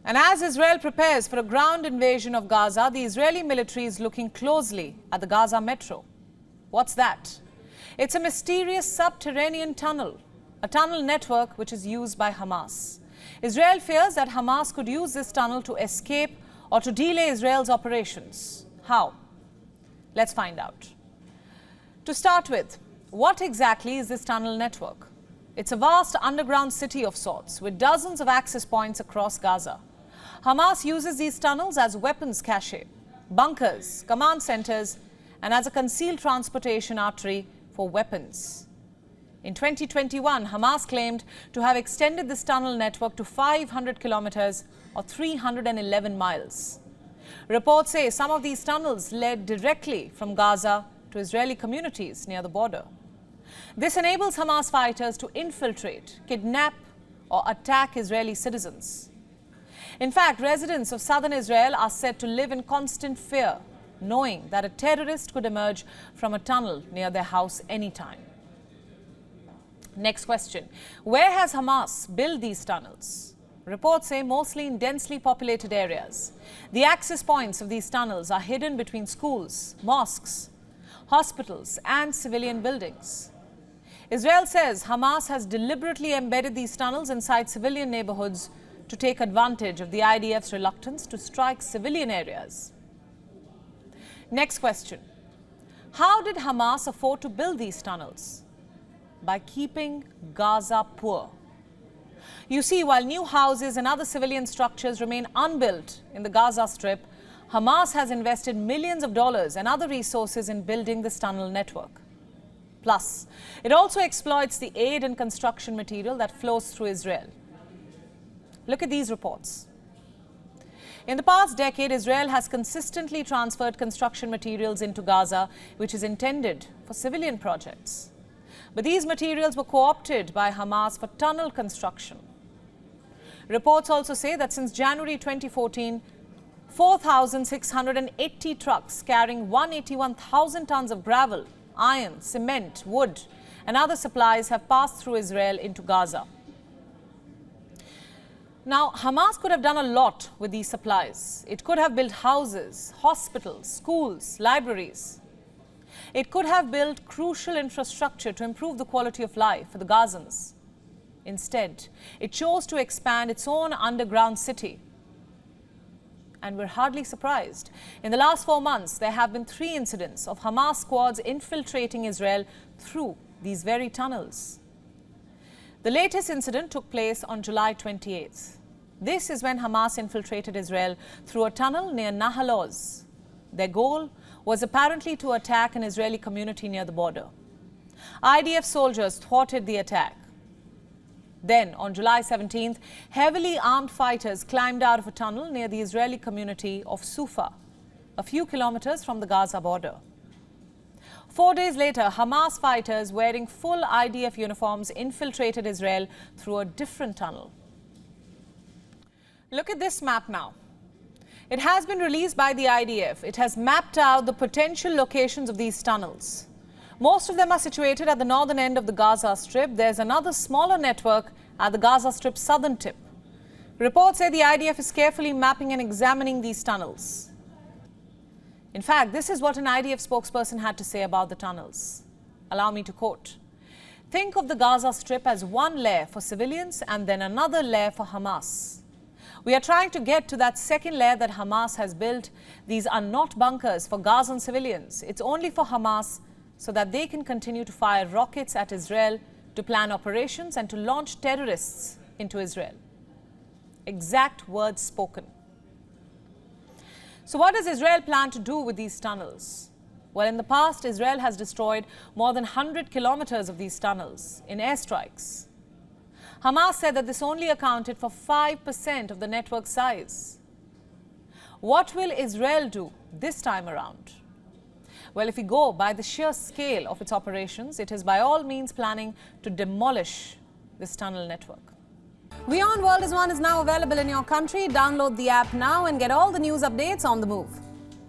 And as Israel prepares for a ground invasion of Gaza, the Israeli military is looking closely at the Gaza Metro. What's that? It's a mysterious subterranean tunnel, a tunnel network which is used by Hamas. Israel fears that Hamas could use this tunnel to escape or to delay Israel's operations. How? Let's find out. To start with, what exactly is this tunnel network? It's a vast underground city of sorts with dozens of access points across Gaza. Hamas uses these tunnels as weapons cache, bunkers, command centers, and as a concealed transportation artery for weapons. In 2021, Hamas claimed to have extended this tunnel network to 500 kilometers or 311 miles. Reports say some of these tunnels led directly from Gaza to Israeli communities near the border. This enables Hamas fighters to infiltrate, kidnap, or attack Israeli citizens. In fact, residents of southern Israel are said to live in constant fear, knowing that a terrorist could emerge from a tunnel near their house anytime. Next question. Where has Hamas built these tunnels? Reports say mostly in densely populated areas. The access points of these tunnels are hidden between schools, mosques, hospitals, and civilian buildings. Israel says Hamas has deliberately embedded these tunnels inside civilian neighborhoods to take advantage of the IDF's reluctance to strike civilian areas. Next question. How did Hamas afford to build these tunnels? By keeping Gaza poor. You see, while new houses and other civilian structures remain unbuilt in the Gaza Strip, Hamas has invested millions of dollars and other resources in building this tunnel network. Plus, it also exploits the aid and construction material that flows through Israel. Look at these reports. In the past decade, Israel has consistently transferred construction materials into Gaza, which is intended for civilian projects. But these materials were co-opted by Hamas for tunnel construction. Reports also say that since January 2014, 4,680 trucks carrying 181,000 tons of gravel, iron, cement, wood, and other supplies have passed through Israel into Gaza. Now, Hamas could have done a lot with these supplies. It could have built houses, hospitals, schools, libraries. It could have built crucial infrastructure to improve the quality of life for the Gazans. Instead, it chose to expand its own underground city. And we're hardly surprised. In the last 4 months, there have been 3 incidents of Hamas squads infiltrating Israel through these very tunnels. The latest incident took place on July 28th. This is when Hamas infiltrated Israel through a tunnel near Nahal Oz. Their goal was apparently to attack an Israeli community near the border. IDF soldiers thwarted the attack. Then, on July 17th, heavily armed fighters climbed out of a tunnel near the Israeli community of Sufa, a few kilometers from the Gaza border. 4 days later, Hamas fighters wearing full IDF uniforms infiltrated Israel through a different tunnel. Look at this map now. It has been released by the IDF. It has mapped out the potential locations of these tunnels. Most of them are situated at the northern end of the Gaza Strip. There's another smaller network at the Gaza Strip's southern tip. Reports say the IDF is carefully mapping and examining these tunnels. In fact, this is what an IDF spokesperson had to say about the tunnels. Allow me to quote. Think of the Gaza Strip as one layer for civilians and then another layer for Hamas. We are trying to get to that second layer that Hamas has built. These are not bunkers for Gazan civilians. It's only for Hamas so that they can continue to fire rockets at Israel, to plan operations and to launch terrorists into Israel. Exact words spoken. So what does Israel plan to do with these tunnels? Well, in the past, Israel has destroyed more than 100 kilometers of these tunnels in airstrikes. Hamas said that this only accounted for 5% of the network size. What will Israel do this time around? Well, if we go by the sheer scale of its operations, it is by all means planning to demolish this tunnel network. WION World is now available in your country. Download the app now and get all the news updates on the move.